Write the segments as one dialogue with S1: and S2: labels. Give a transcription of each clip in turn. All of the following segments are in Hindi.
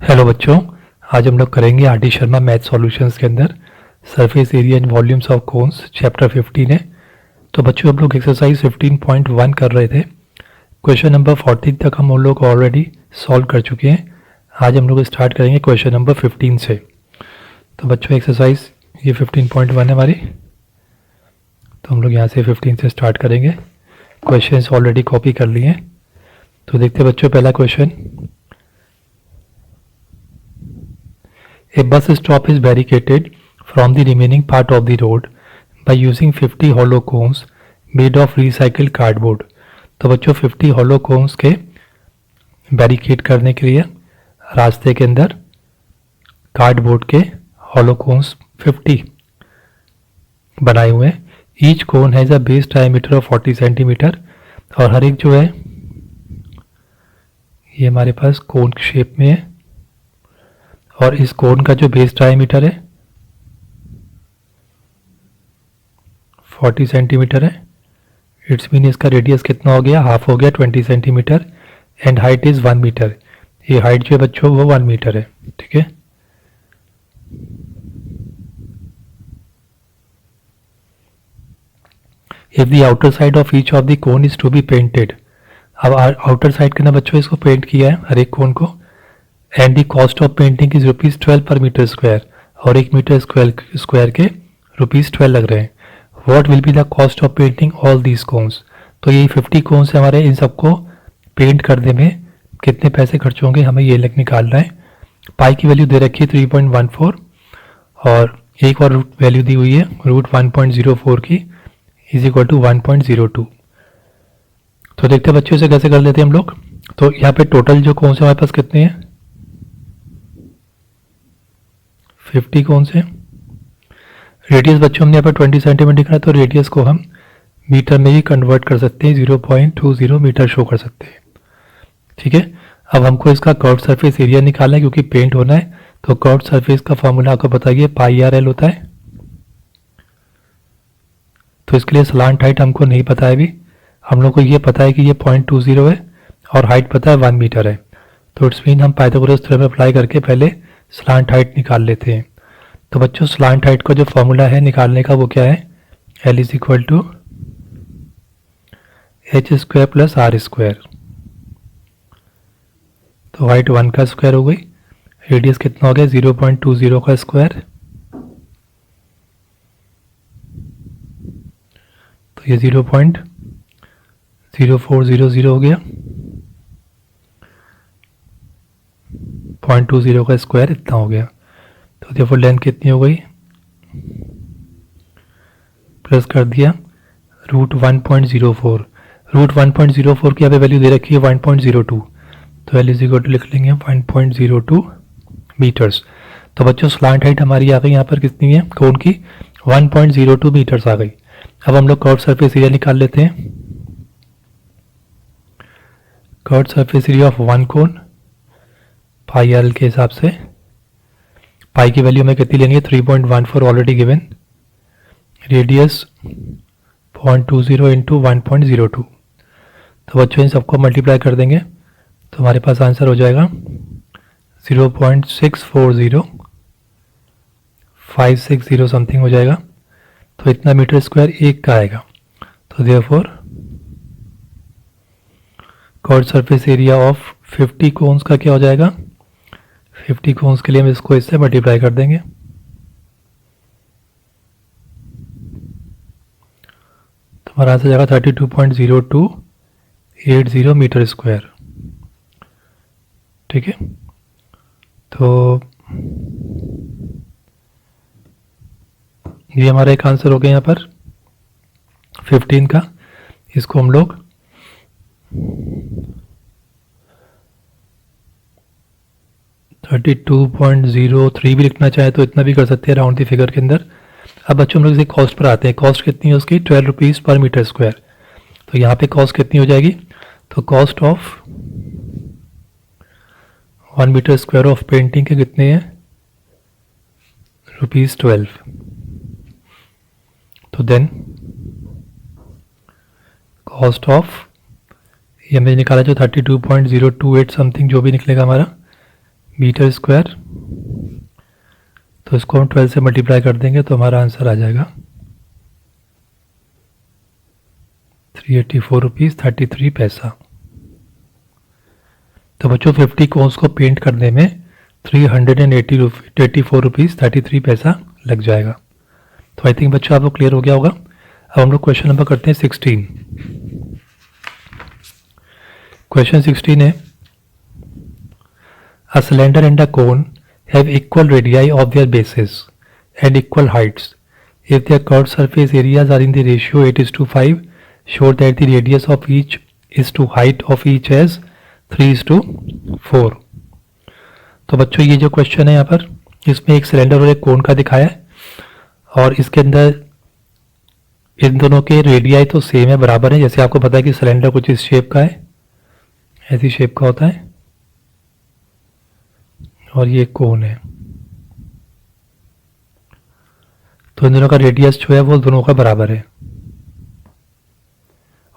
S1: हेलो बच्चों, आज हम लोग करेंगे R D Sharma math solutions के अंदर surface area and volumes of cones chapter 15 है। तो बच्चों हम लोग एक्सरसाइज 15.1 कर रहे थे। क्वेश्चन नंबर 14 तक हम लोग ऑलरेडी सॉल्व कर चुके हैं। आज हम लोग स्टार्ट करेंगे क्वेश्चन नंबर 15 से। तो बच्चों एक्सरसाइज ये 15.1 है हमारी, तो हम लोग यहाँ से 15 से स्टार्ट करेंगे। क्वेश्चन ऑलरेडी कॉपी कर लिए हैं। तो देखते हैं बच्चों, पहला question, A bus stop is barricaded from the remaining part of the road by using 50 hollow cones made of recycled cardboard। तो बच्चों 50 hollow cones के बैरिकेड करने के लिए रास्ते के अंदर कार्डबोर्ड के hollow cones 50 बनाए हुए हैं। Each cone has a base diameter of 40 centimetre, और हर एक जो है ये हमारे पास कोन शेप में है, और इस कोन का जो बेस डायमीटर है 40 सेंटीमीटर है। इट्स मीन इसका रेडियस कितना हो गया, हाफ हो गया 20 centimetre, and height is 1 metre. ये हाइट जो है बच्चों वो 1 मीटर है, ठीक है। If the outer side of each of the cone is to be painted, अब आउटर साइड के ना बच्चों इसको पेंट किया है हर एक कोन को, and the cost of painting is ₹12 पर मीटर स्क्वायर, और 1 मीटर स्क्वायर के ₹12 लग रहे हैं। What will be the cost of painting all these cones. तो ये 50 कोन्स है हमारे, इन सबको पेंट करने में कितने पैसे खर्च होंगे हमें ये निकालना है। पाई की वैल्यू दे रखी है 3.14, और एक और वैल्यू दी हुई है √1.04 की इज इक्वल टू 1.02। तो देखते हैं बच्चों से कैसे कर लेते हैं हम लोग। तो यहाँ पे टोटल जो कोन्स है हमारे पास कितने हैं, 50 कोन्स हैं। रेडियस बच्चों हमने यहाँ पर 20 सेंटीमीटर दिखा है, तो रेडियस को हम मीटर में ही कन्वर्ट कर सकते हैं, 0.20 मीटर शो कर सकते हैं, ठीक है। अब हमको इसका कर्व सरफेस एरिया निकालना है, क्योंकि पेंट होना है। तो कर्व सरफेस का फॉर्मूला आपको बताइए, πr/l होता है। तो इसके लिए स्लांट हाइट हमको नहीं पता है अभी, हम लोग को ये पता है कि ये 0.20 है, और हाइट पता है 1 मीटर है। तो इट्स मीन हम पाइथागोरस थ्योरम अप्लाई करके पहले स्लांट हाइट निकाल लेते हैं। तो बच्चों स्लांट हाइट का जो फॉर्मूला है निकालने का वो क्या है, L is equal to h² plus r²। तो हाइट 1 का स्क्वायर हो गई, रेडियस कितना हो गया 0.20 का स्क्वायर, तो ये 0.0400 हो गया, 0.20 का स्क्वायर इतना हो गया। तो देखो लेंथ कितनी हो गई, प्लस कर दिया √1.04। √1.04 की यहाँ पे वैल्यू दे रखी है 1.02, तो L इज इक्वल टू लिख लेंगे 1.02 मीटर्स। तो बच्चों स्लांट हाइट हमारी आ गई यहाँ पर कितनी है कोन की, 1.02 मीटर्स आ गई। अब हम लोग कर्व सरफेस एरिया निकाल लेते हैं। Curve surface area of one cone πr/l के हिसाब से, पाई की वैल्यू हमें कितनी लेनी है 3.14 ऑलरेडी गिवन, रेडियस 0.20 इंटू 1.02। तो बच्चों इन सबको मल्टीप्लाई कर देंगे तो हमारे पास आंसर हो जाएगा 0.640560 समथिंग हो जाएगा। तो इतना मीटर स्क्वायर एक का आएगा। तो therefore curve surface area of 50 cones का क्या हो जाएगा, 50 कोन्स के लिए हम इसको इससे मल्टीप्लाई कर देंगे। तो हमारा आंसर जाएगा 32.0280 मीटर स्क्वायर, ठीक है। तो ये हमारा एक आंसर हो गया यहाँ पर 15 का। इसको हम लोग 32.03 भी लिखना चाहे तो इतना भी कर सकते हैं राउंड दी फिगर के अंदर। अब बच्चों हम लोग इसे कॉस्ट पर आते हैं। कॉस्ट कितनी है उसकी, 12 रुपीज़ पर मीटर स्क्वायर। तो यहाँ पे कॉस्ट कितनी हो जाएगी, तो cost of 1 metre square of painting के कितने हैं, ₹12। तो देन कॉस्ट ऑफ ये हमने निकाला जो 32.028 समथिंग जो भी निकलेगा हमारा मीटर स्क्वायर, तो इसको हम 12 से मल्टीप्लाई कर देंगे तो हमारा आंसर आ जाएगा 384 रुपीज़ 33 पैसा। तो बच्चों 50 कोन्स को पेंट करने में 384 रुपीज़ 33 पैसा लग जाएगा। तो आई थिंक बच्चों आपको क्लियर हो गया होगा। अब हम लोग क्वेश्चन नंबर करते हैं 16। क्वेश्चन 16 है, a cylinder and a cone have equal radii of their bases and equal heights. If their curved surface areas are in the ratio 8:5, show that the radius of each is to height of each as 3:4. तो बच्चों ये जो क्वेश्चन है यहाँ पर, इसमें एक सिलेंडर और एक कोन का दिखाया है और इसके अंदर इन दोनों के रेडियाई तो सेम है, बराबर है। जैसे आपको पता है कि सिलेंडर कुछ इस शेप का है, ऐसी शेप का होता है, और ये कोन है। तो इन दोनों का रेडियस जो है वो दोनों का बराबर है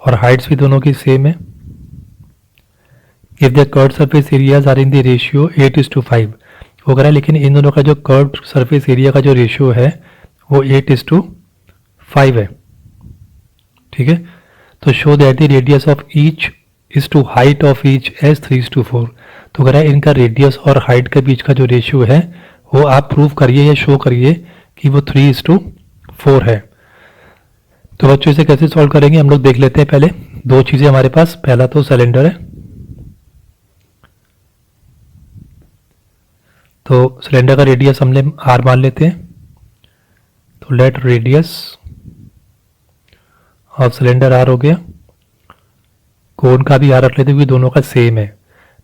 S1: और हाइट्स भी दोनों की सेम है। If the curved surface areas are in the ratio 8:5 वो कह रहा है, लेकिन इन दोनों का जो कर्व्ड सरफेस एरिया का जो रेशियो है वो 8:5 है। ठीक है, तो show that the radius of each is to height of each as 3:4। तो कह रहा है इनका रेडियस और हाइट के बीच का जो रेशियो है वो आप प्रूव करिए या शो करिए कि वो 3:4 है। तो बच्चों इसे कैसे सॉल्व करेंगे हम लोग देख लेते हैं। पहले दो चीजें हमारे पास, पहला तो सिलेंडर है, तो सिलेंडर का रेडियस हमने r मान लेते हैं। तो let radius of cylinder r हो गया, कोन का भी r रख लेते हैं क्योंकि दोनों का सेम है,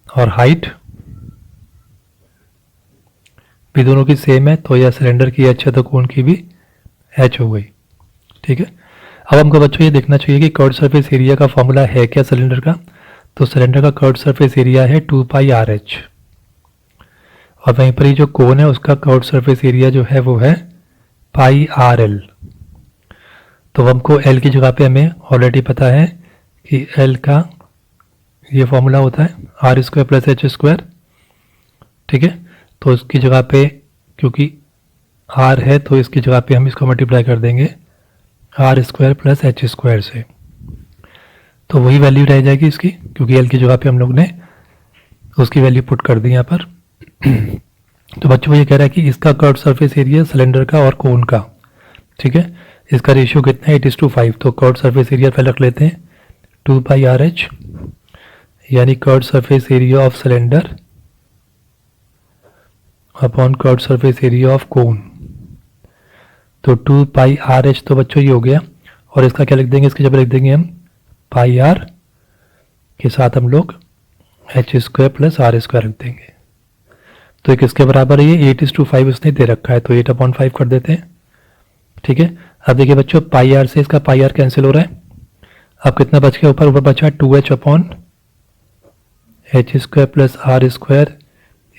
S1: और हाइट भी दोनों की सेम है। तो यह सिलेंडर की h है तो कोन की भी h हो गई। ठीक है, अब हमको बच्चों ये देखना चाहिए कि कर्व्ड सरफेस एरिया का फॉर्मूला है क्या सिलेंडर का। तो सिलेंडर का कर्व्ड सरफेस एरिया है 2πRh, और वहीं पर ही जो कोन है उसका कर्व्ड सरफेस एरिया जो है वो है πRL। तो हमको L की जगह पे हमें ऑलरेडी पता है कि L का ये फॉर्मूला होता है r² + h²। ठीक है, तो इसकी जगह पे क्योंकि r है तो इसकी जगह पे हम इसको मल्टीप्लाई कर देंगे r² + h² से, तो वही वैल्यू रह जाएगी इसकी, क्योंकि L की जगह पे हम लोग ने उसकी वैल्यू पुट कर दी यहाँ पर। तो बच्चों ये कह रहा है कि इसका कर्व्ड सरफेस एरिया सिलेंडर का और कोन का, ठीक है, इसका रेशियो कितना है 8:5। तो कर्व्ड सरफेस एरिया पहले रख लेते हैं 2πRh, यानी curved surface area of cylinder upon curved surface area of cone. तो 2πRh तो बच्चों ये हो गया, और इसका क्या लिख देंगे, इसकी जब लिख देंगे हम πr के साथ हम लोग h² + r² रख देंगे। तो एक इसके बराबर है, ये 8:5 इसने दे रखा है तो 8/5 कर देते हैं। ठीक है, अब देखिए बच्चों πr से इसका πr कैंसिल हो रहा है। अब कितना बच गया, ऊपर बचा 2h/h² + r²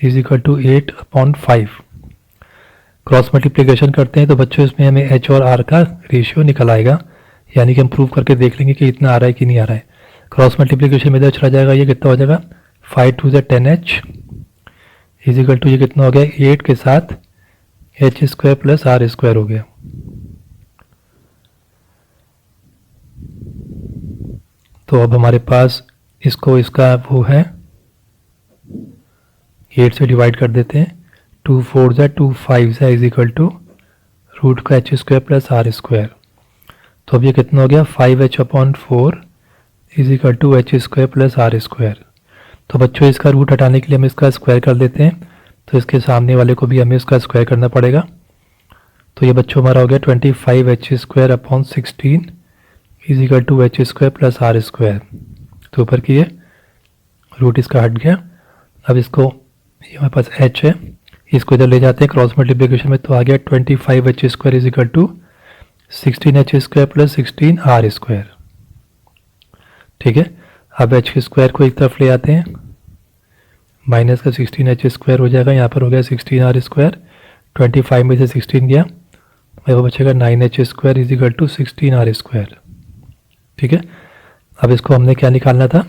S1: = 8/5। क्रॉस मल्टीप्लिकेशन करते हैं तो बच्चों इसमें हमें h और r का रेशियो निकल आएगा, यानी कि हम प्रूव करके देख लेंगे कि इतना आ रहा है कि नहीं आ रहा है। क्रॉस मल्टीप्लिकेशन में इधर चला जाएगा, ये कितना हो जाएगा 5 × 10h = ये कितना हो गया 8 के साथ h² + r² हो गया। तो अब हमारे पास इसको इसका वो है 8 से डिवाइड कर देते हैं, 2 4 = 2 5 = रूट का h² + r²। तो अब ये कितना हो गया 5h/4 = h² + r²। तो बच्चों इसका रूट हटाने के लिए हम इसका स्क्वायर कर देते हैं, तो इसके सामने वाले को भी हमें इसका स्क्वायर करना पड़ेगा। तो ये बच्चों हमारा हो गया 25h² / 16 = h² + r²। तो ऊपर की ये रूट इसका हट गया। अब इसको ये हमारे पास h है, इसको इधर ले जाते हैं क्रॉस मल्टीप्लिकेशन में, तो आ गया 25h² = 16h² + 16r²। ठीक है, अब h² को एक तरफ ले आते हैं, माइनस का 16h² हो जाएगा, यहाँ पर हो गया 16r²। 25 में से 16 गया, मेरे को बचेगा 9h² = 16r²। ठीक है, अब इसको हमने क्या निकालना था,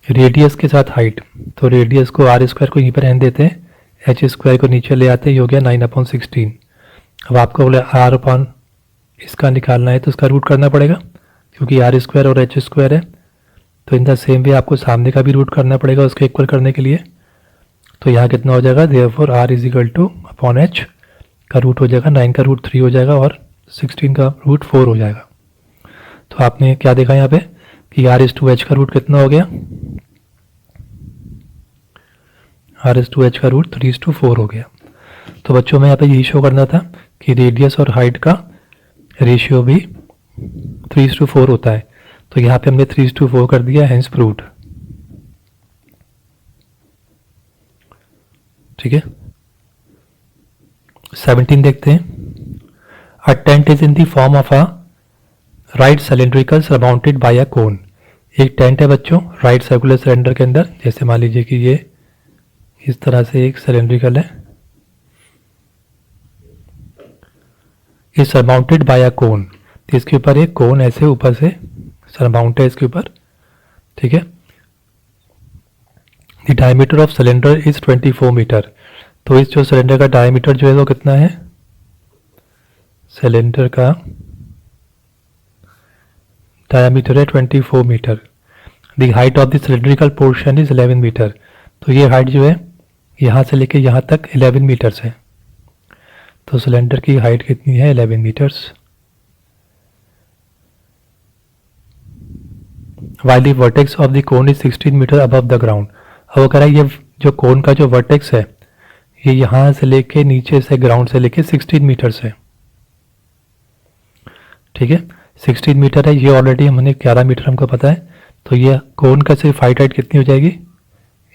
S1: रेडियस के साथ हाइट, तो रेडियस को आर स्क्वायर को यहीं पर रहने देते हैं, एच स्क्वायर को नीचे ले आते हैं, ये हो गया 9/16। अब आपको बोले आर अपॉन इसका निकालना है तो इसका रूट करना पड़ेगा, क्योंकि आर स्क्वायर और एच स्क्वायर है, तो इन द सेम वे आपको सामने का भी रूट करना पड़ेगा उसको इक्वल करने के लिए। तो यहाँ कितना हो जाएगा, therefore R is equal to upon H का रूट हो जाएगा 9 का रूट 3 हो जाएगा और 16 का रूट 4 हो जाएगा। तो आपने क्या देखा यहाँ पे कि आर इज टू एच का रूट कितना हो गया, आर इज टू एच का रूट 3:4 हो गया। तो बच्चों में यहाँ पे यही शो करना था कि रेडियस और हाइट का रेशियो भी 3:4 होता है, तो यहाँ पे हमने 3:4 कर दिया, हेंस प्रूव्ड। ठीक है, 17 देखते हैं। A tent is in the form of a right cylindrical surrounded by a cone. एक टेंट है बच्चों राइट सर्कुलर सिलेंडर के अंदर, जैसे मान लीजिए कि ये इस तरह से एक सिलेंड्रिकल है, इज सरमाउंटेड बाय अ कोन, तो इसके ऊपर एक कोन ऐसे ऊपर से सरमाउंट है इसके ऊपर। ठीक है, the diameter of cylinder is 24 metre. तो इस जो सिलेंडर का डायमीटर जो है वो कितना है, सिलेंडर का डायमीटर है 24 metre. The height of the cylindrical portion is 11 metre. तो ये हाइट जो है यहाँ से लेके यहाँ तक 11 मीटर्स है, तो सिलेंडर की हाइट कितनी है, 11 metres. While the vertex of the cone is 16 metre above the ground. अब वो कह रहा है ये जो कोन का जो वर्टेक्स है ये यहाँ से लेके नीचे से ग्राउंड से लेके 16 मीटर्स है। ठीक है, 16 मीटर है, ये ऑलरेडी हमने 11 मीटर हमको पता है, तो ये कोन का सिर्फ हाइट कितनी हो जाएगी,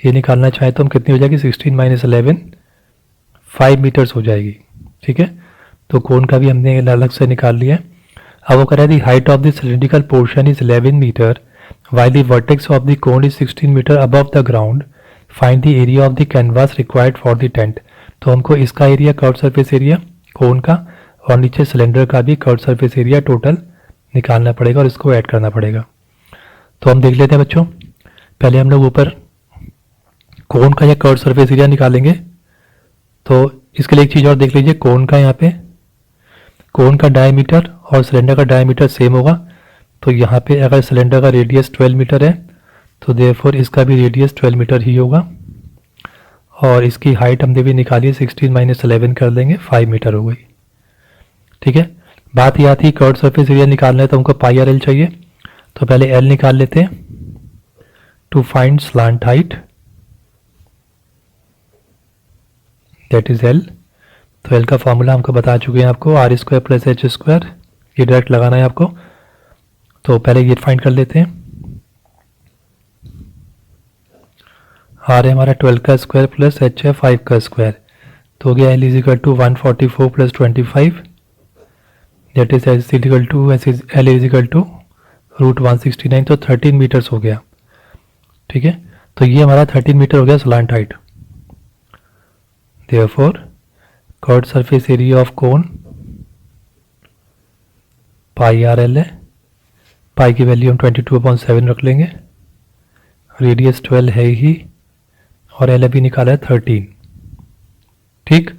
S1: ये निकालना चाहे तो हम कितनी हो जाएगी, 16 - 11 5 मीटर्स हो जाएगी। ठीक है, तो कोन का भी हमने अलग से निकाल लिया। अब वो कह रहा है the height of the cylindrical portion is 11 metre while the vertex of the cone is 16 metre above the ground, find the area of the canvas required for the tent. तो हमको इसका area curve surface area cone का और नीचे सिलेंडर का भी कर्व सरफेस एरिया टोटल निकालना पड़ेगा और इसको ऐड करना पड़ेगा। तो हम देख लेते हैं बच्चों, पहले हम लोग ऊपर कोन का या कर्व सरफेस एरिया निकालेंगे। तो इसके लिए एक चीज़ और देख लीजिए, कोन का यहाँ पे कोन का डायमीटर और सिलेंडर का डायमीटर सेम होगा, तो यहाँ पे अगर सिलेंडर का रेडियस 12 मीटर है तो देयरफॉर इसका भी रेडियस 12 मीटर ही होगा, और इसकी हाइट हमने भी निकाली है, 16 - 11 कर देंगे 5 मीटर हो गई। ठीक है, बात यह आती है कर्व सरफेस एरिया निकालना है तो हमको पाई आर एल चाहिए, तो पहले एल निकाल लेते हैं to find slant height, that is L. तो एल का फॉर्मूला हमको बता चुके हैं आपको, R square plus H square, ये डायरेक्ट लगाना है आपको। तो पहले ये फाइंड कर लेते हैं, आर है हमारा 12 का स्क्वायर प्लस एच है 5 का स्क्वायर, तो हो गया L is equal to 144 plus 25, that is L is equal to root 169, तो 13 मीटर्स हो गया। ठीक है, तो ये हमारा 13 मीटर हो गया slant height. Therefore curved surface area of cone pi R L है, पाई की वैल्यू हम 22/7 रख लेंगे, रेडियस 12 है ही और एल अभी निकाला है 13। ठीक,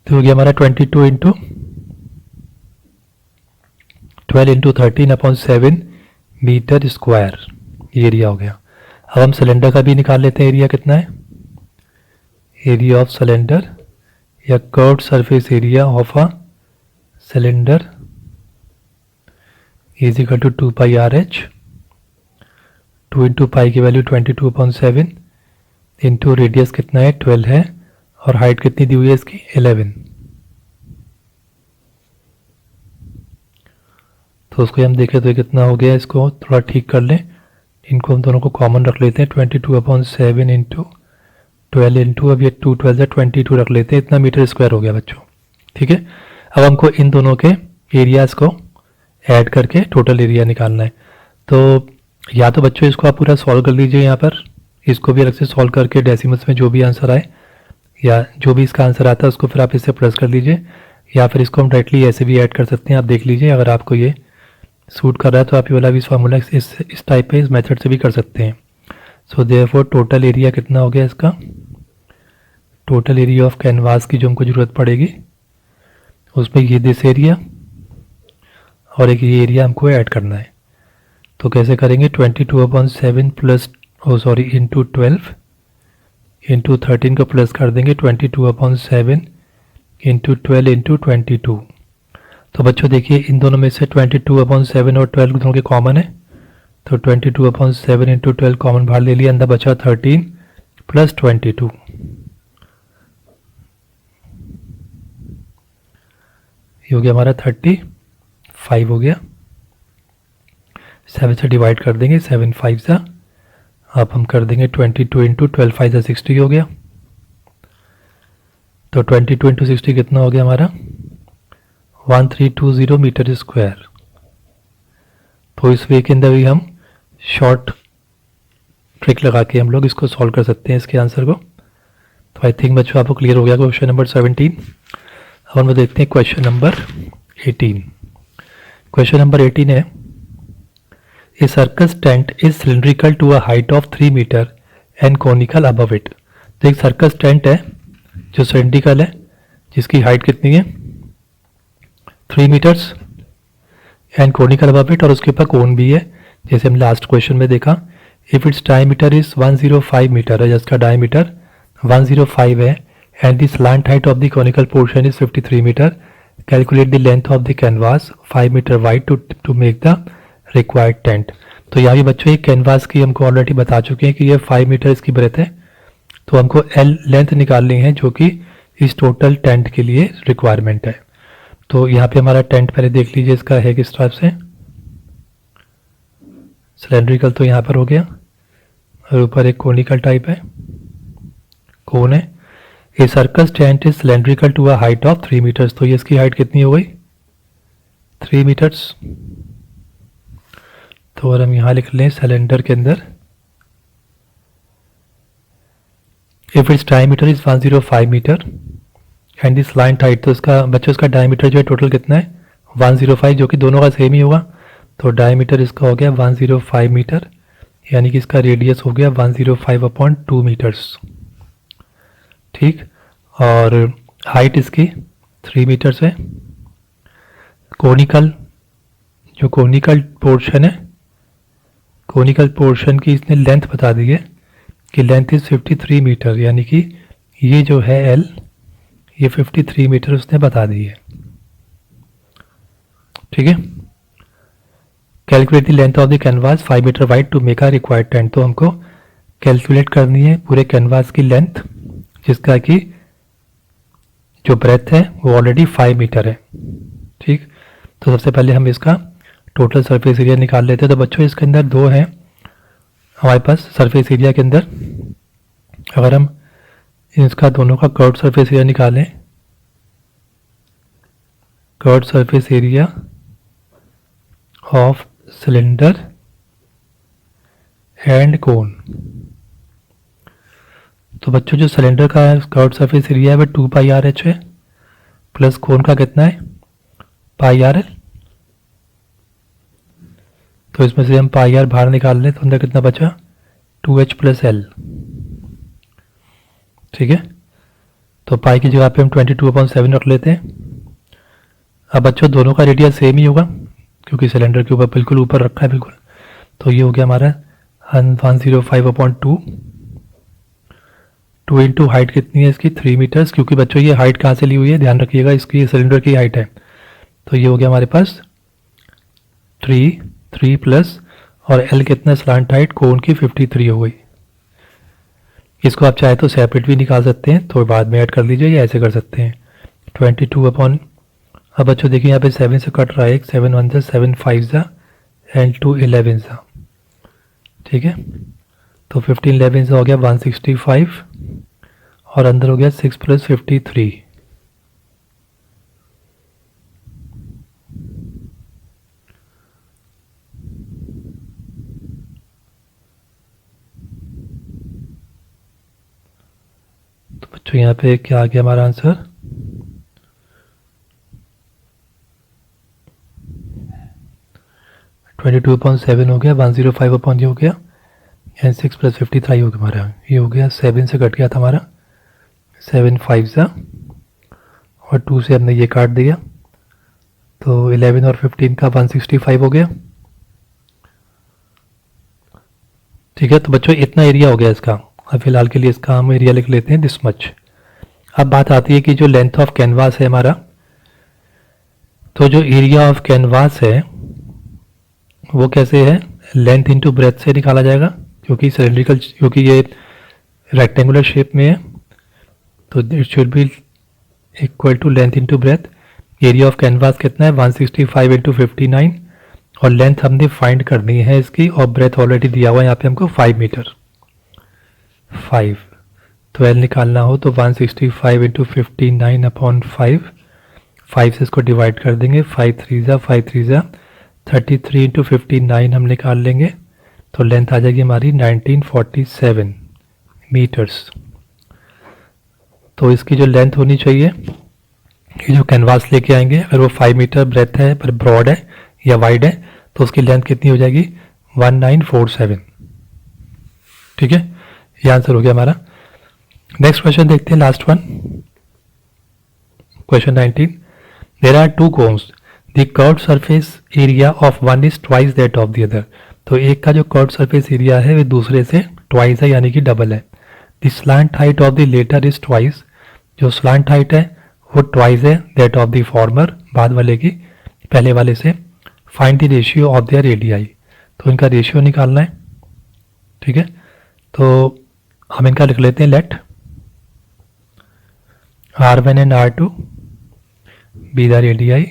S1: तो हो गया हमारा 22 × 12 × 13/7 मीटर स्क्वायर, ये एरिया हो गया। अब हम सिलेंडर का भी निकाल लेते हैं, एरिया कितना है, एरिया ऑफ सिलेंडर या curved surface area of a cylinder is equal to 2 pi R H, 2 × pi की वैल्यू 22/7 इंटू रेडियस कितना है 12 है और हाइट कितनी दी हुई है इसकी 11। तो उसको हम देखें तो कितना हो गया, इसको थोड़ा ठीक कर लें, इनको हम दोनों को कॉमन रख लेते हैं, 22/7 इंटू 12 इंटू, अब ये 2 12 है 22 रख लेते हैं, इतना मीटर स्क्वायर हो गया बच्चों। ठीक है, अब हमको इन दोनों के एरियाज को ऐड करके टोटल एरिया निकालना है। तो या तो बच्चों इसको आप पूरा सॉल्व कर लीजिए, यहाँ पर इसको भी अलग से सॉल्व करके डेसिमल्स में जो भी आंसर आए या जो भी इसका आंसर आता है उसको फिर आप इससे प्लस कर लीजिए, या फिर इसको हम डायरेक्टली ऐसे भी ऐड कर सकते हैं। आप देख लीजिए, अगर आपको ये सूट कर रहा है तो आप ये वाला भी फार्मूला इस टाइप पे इस मेथड से भी कर सकते हैं. सो देयरफॉर टोटल एरिया कितना हो गया इसका, टोटल एरिया ऑफ कैनवास की जो हमको ज़रूरत पड़ेगी उसमें ये दिस एरिया और एक ये एरिया हमको ऐड करना है. तो कैसे करेंगे, 22/7 प्लस इंटू 12 इंटू 13 को प्लस कर देंगे 22/7 इंटू 12 इंटू 22. तो बच्चों देखिए इन दोनों में से 22/7 और 12 दोनों के कॉमन है, तो 22/7 इंटू 12 कॉमन बाहर ले लिया, अंदर बचा 13 प्लस 22. ये हो गया हमारा 35 हो गया. 7 से डिवाइड कर देंगे, 7 5 सा, अब हम कर देंगे 22 इंटू 12 5 सा 60 हो गया. तो 22 इंटू 60 कितना हो गया हमारा 1320 मीटर स्क्वायर. तो इस वे के अंदर भी हम शॉर्ट ट्रिक लगा के हम लोग इसको सॉल्व कर सकते हैं इसके आंसर को. तो आई थिंक बच्चों आपको क्लियर हो गया क्वेश्चन नंबर 17. अब हम देखते हैं क्वेश्चन नंबर 18. क्वेश्चन नंबर 18 है, a circus tent is cylindrical to a height of 3 meter and conical above it. तो एक सर्कस टेंट है जो सिलिंड्रिकल है, जिसकी हाइट कितनी है 3 metres and conical above it, और उसके ऊपर कोन भी है जैसे हम लास्ट क्वेश्चन में देखा. If it's diameter is 105 metre है, जिसका डायमीटर 105 है, and the slant height of the conical portion is 53 metre. Calculate the length of the canvas 5 metre wide to make the required tent. तो यहाँ भी बच्चों ये कैनवास की हमको ऑलरेडी बता चुके हैं कि ये 5 मीटर इसकी ब्रेथ है, तो हमको एल लेंथ निकालनी है जो कि इस टोटल टेंट के लिए रिक्वायरमेंट है. तो यहाँ पे हमारा टेंट पहले देख लीजिए इसका है किस टाइप से. सिलेंड्रिकल तो यहाँ पर हो गया, और ऊपर एक कोनिकल टाइप है, कोन है. A circus tent is cylindrical to a height of 3 meters. तो ये इसकी हाइट कितनी हो गई 3 मीटर्स. तो और हम यहाँ लिख लें सिलेंडर के अंदर if it's diameter is 105 metre and this slant height, तो इसका बच्चों इसका डायमीटर जो है टोटल कितना है 105, जो कि दोनों का सेम ही होगा. तो डायमीटर इसका हो गया 105 मीटर, यानी कि इसका रेडियस हो गया 105/2 मीटर्स. ठीक, और हाइट इसकी 3 मीटर्स है. कोनिकल जो कोनिकल पोर्शन है, कोनिकल पोर्शन की इसने लेंथ बता दी है कि लेंथ इज 53 मीटर, यानी कि ये जो है एल ये 53 मीटर उसने बता दी है. ठीक है. Calculate the length of the canvas 5 metre wide to make a required tent. तो हमको कैलकुलेट करनी है पूरे कैनवास की लेंथ, जिसका कि जो ब्रेथ है वो ऑलरेडी 5 मीटर है. ठीक, तो सबसे पहले हम इसका टोटल सरफेस एरिया निकाल लेते हैं. तो बच्चों इसके अंदर दो हैं हमारे पास सरफेस एरिया के अंदर. अगर हम इसका दोनों का कर्व्ड सरफेस एरिया निकालें, curved surface area of cylinder and कोन, तो बच्चों जो सिलेंडर का कर्व्ड सरफेस एरिया है वो 2πr/h है, प्लस कोन का कितना है πr/l. तो इसमें से हम πr बाहर निकाल लें तो अंदर कितना बचा 2h+l. ठीक है, तो पाई की जगह पे हम 22/7 रख लेते हैं. अब बच्चों दोनों का रेडियस सेम ही होगा क्योंकि सिलेंडर के ऊपर बिल्कुल ऊपर रखा है बिल्कुल. तो ये हो गया हमारा 105/2. 2 इंटू हाइट कितनी है इसकी 3 मीटर्स, क्योंकि बच्चों ये हाइट कहाँ से ली हुई है ध्यान रखिएगा, इसकी सिलेंडर की हाइट है. तो ये हो गया हमारे पास 3 प्लस और एल कितना स्लांट हाइट कोन की 53 हो गई. इसको आप चाहे तो सेपरेट भी निकाल सकते हैं, तो बाद में ऐड कर लीजिए या ऐसे कर सकते हैं 22 अब बच्चों देखिए यहाँ पे 7 से कट रहा है, 7 1 सा 7 5 सा एंड 2 11 सा. ठीक है, तो 15 11 सा हो गया 165 और अंदर हो गया 6 + 53. तो बच्चों यहाँ पे क्या आ गया हमारा आंसर, 22.7 हो गया, 105 अपॉन ये हो गया, एंड 6 + 53 हो गया हमारा, ये हो गया 7 से कट गया था हमारा, 7 5 सा, और 2 से हमने ये काट दिया, तो 11 और 15 का 165 हो गया। ठीक है, तो बच्चों इतना एरिया हो गया इसका। अब फिलहाल के लिए इसका हम एरिया लिख लेते हैं दिस मच। अब बात आती है कि जो लेंथ ऑफ कैनवास है हमारा, तो जो एरिया ऑफ कैनवास है वो कैसे है, लेंथ इनटू ब्रेथ से निकाला जाएगा, क्योंकि सिलेंड्रिकल, क्योंकि ये रेक्टेंगुलर शेप में है, तो it should be equal to length into breadth. Area of canvas कितना है, 165 × 59, और लेंथ हमने फाइंड करनी है इसकी, और ब्रेथ ऑलरेडी दिया हुआ है यहाँ पे हमको 5 मीटर। 5 तो एल निकालना हो तो 165 × 59 अपॉन 5, 5 से इसको डिवाइड कर देंगे, 5 3 ज़ा 33 × 59 हम निकाल लेंगे, तो लेंथ आ जाएगी हमारी 1947 मीटर्स। तो इसकी जो लेंथ होनी चाहिए, ये जो कैनवास लेके आएंगे, अगर वो 5 मीटर ब्रेथ है पर ब्रॉड है या वाइड है, तो उसकी लेंथ कितनी हो जाएगी, 1947। ठीक है, ये आंसर हो गया हमारा। नेक्स्ट क्वेश्चन देखते हैं, last one, question 19। There are 2 cones, the curved surface area of one is twice that of the other. तो एक का जो कर्व्ड सरफेस एरिया है वो दूसरे से ट्वाइस है, यानी कि डबल है। The slant height of the latter is twice, जो स्लांट हाइट है वो ट्वाइस है दैट ऑफ द फॉर्मर, बाद वाले की पहले वाले से। Find the ratio of their radii, तो इनका रेशियो निकालना है। ठीक है, तो हम इनका लिख लेते हैं, let R1 and R2 be the radii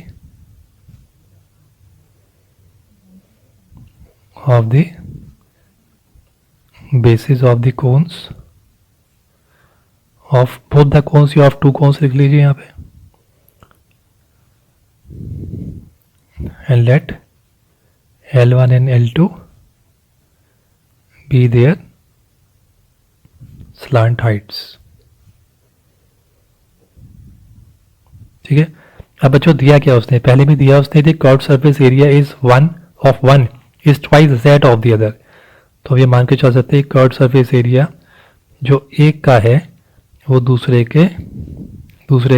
S1: of the bases of the cones of both the cones, या of 2 cones लिख लीजिए यहाँ पे, and let L1 and L2 be their slant heights। ठीक है, अब बच्चों दिया क्या उसने, पहले भी दिया उसने, the curved surface area is one is twice that of the other. तो ये मान के चल सकते हैं कर्व्ड सरफेस एरिया जो एक का है वो दूसरे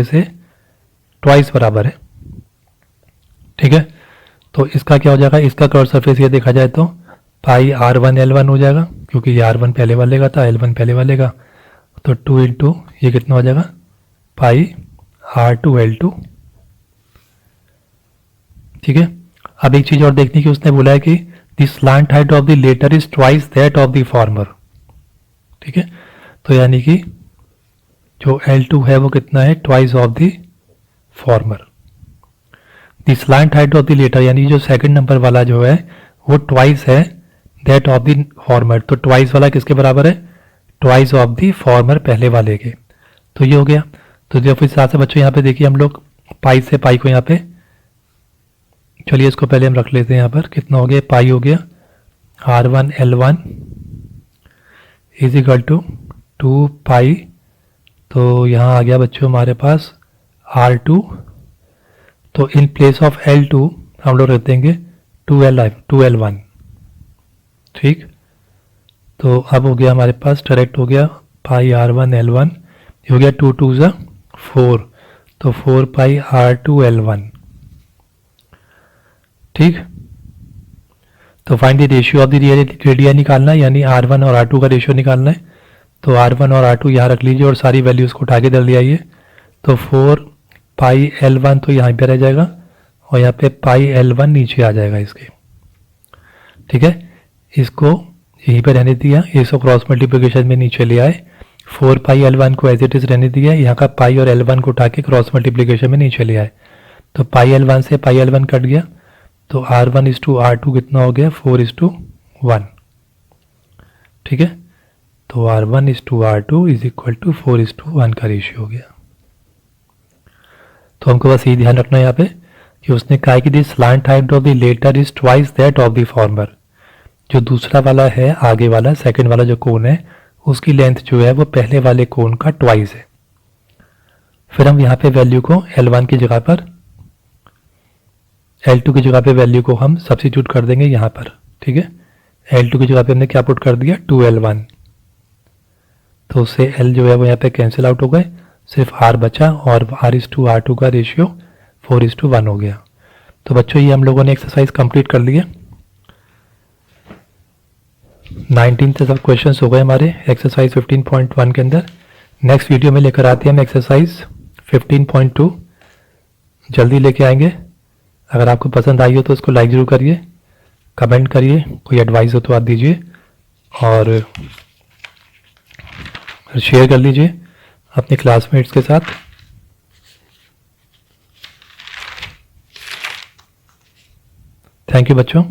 S1: से ट्वाइस बराबर है। ठीक है, तो इसका क्या हो जाएगा, इसका कर्व्ड सरफेस एरिया देखा जाए तो पाई R1 L1 हो जाएगा, क्योंकि ये R1 पहले वाले का था, L1 पहले वाले का, तो 2 × ये कितना हो जाएगा, पाई R2 L2। ठीक है, अब एक चीज और देखनी कि उसने बोला है कि the slant height of the latter is twice that of the former. ठीक है, तो यानी कि जो L2 है वो कितना है, twice of the former. The slant height of the latter, यानी जो सेकंड नंबर वाला जो है वो ट्वाइस है दैट ऑफ द फॉर्मर। तो ट्वाइस वाला किसके बराबर है, ट्वाइस ऑफ द फॉर्मर पहले वाले के। तो ये हो गया। तो जब इस हिसाब से बच्चों यहाँ पे देखिए हम लोग पाई से पाई को यहाँ पे, चलिए इसको पहले हम रख लेते हैं यहाँ पर, कितना हो गया, पाई हो गया R1 L1 is equal to 2 पाई, तो यहाँ आ गया बच्चों हमारे पास R2, तो इन प्लेस ऑफ L2 हम लोग रख देंगे 2L1। ठीक, तो अब हो गया हमारे पास डायरेक्ट हो गया पाई R1 L1, ये हो गया 2 2 ज़ा 4, तो 4 पाई R2 L1। ठीक, तो find the ratio of the radii निकालना है, यानी R1 और R2 का रेशियो निकालना है। तो R1 और R2 यहाँ रख लीजिए और सारी वैल्यूज़ को उठा के इधर ले आइए। तो 4 पाई L1 तो यहाँ पे रह जाएगा, और यहाँ पे पाई L1 नीचे आ जाएगा इसके। ठीक है, इसको यहीं पे रहने दिया, इसको क्रॉस मल्टीप्लिकेशन में नीचे ले आए, 4 पाई L1 को एज इट इज़ रहने दिया, यहाँ का पाई और L1 को उठा के क्रॉस मल्टीप्लिकेशन में नीचे ले आए, तो पाई L1 से पाई L1 कट गया, तो R1 इज टू R2 कितना हो गया, 4:1। ठीक है, तो R1 is to R2 is equal to 4:1 का रेशियो हो गया। तो हमको बस ये ध्यान रखना है यहाँ पे कि उसने कहा कि the slant height of the latter is twice that of the former. जो दूसरा वाला है, आगे वाला सेकंड वाला जो कोन है, उसकी लेंथ जो है वो पहले वाले कोन का ट्वाइस है। फिर हम यहाँ पे वैल्यू को L1 की जगह पर L2 की जगह पे वैल्यू को हम सब्स्टिट्यूट कर देंगे यहाँ पर, ठीक है। L2 की जगह पे हमने क्या पुट कर दिया, 2L1, तो उससे L जो है वो यहाँ पे कैंसिल आउट हो गए, सिर्फ R बचा और R/R2 का रेशियो 4:1 हो गया। तो बच्चों ये हम लोगों ने एक्सरसाइज कंप्लीट कर ली है। 19 से सब क्वेश्चंस हो गए हमारे एक्सरसाइज 15.1 के अंदर। नेक्स्ट वीडियो में लेकर आते हैं हम एक्सरसाइज 15.2, जल्दी लेके आएंगे। अगर आपको पसंद आई हो तो उसको लाइक ज़रूर करिए, कमेंट करिए, कोई एडवाइस हो तो आप दीजिए और शेयर कर लीजिए अपने क्लासमेट्स के साथ। थैंक यू बच्चों।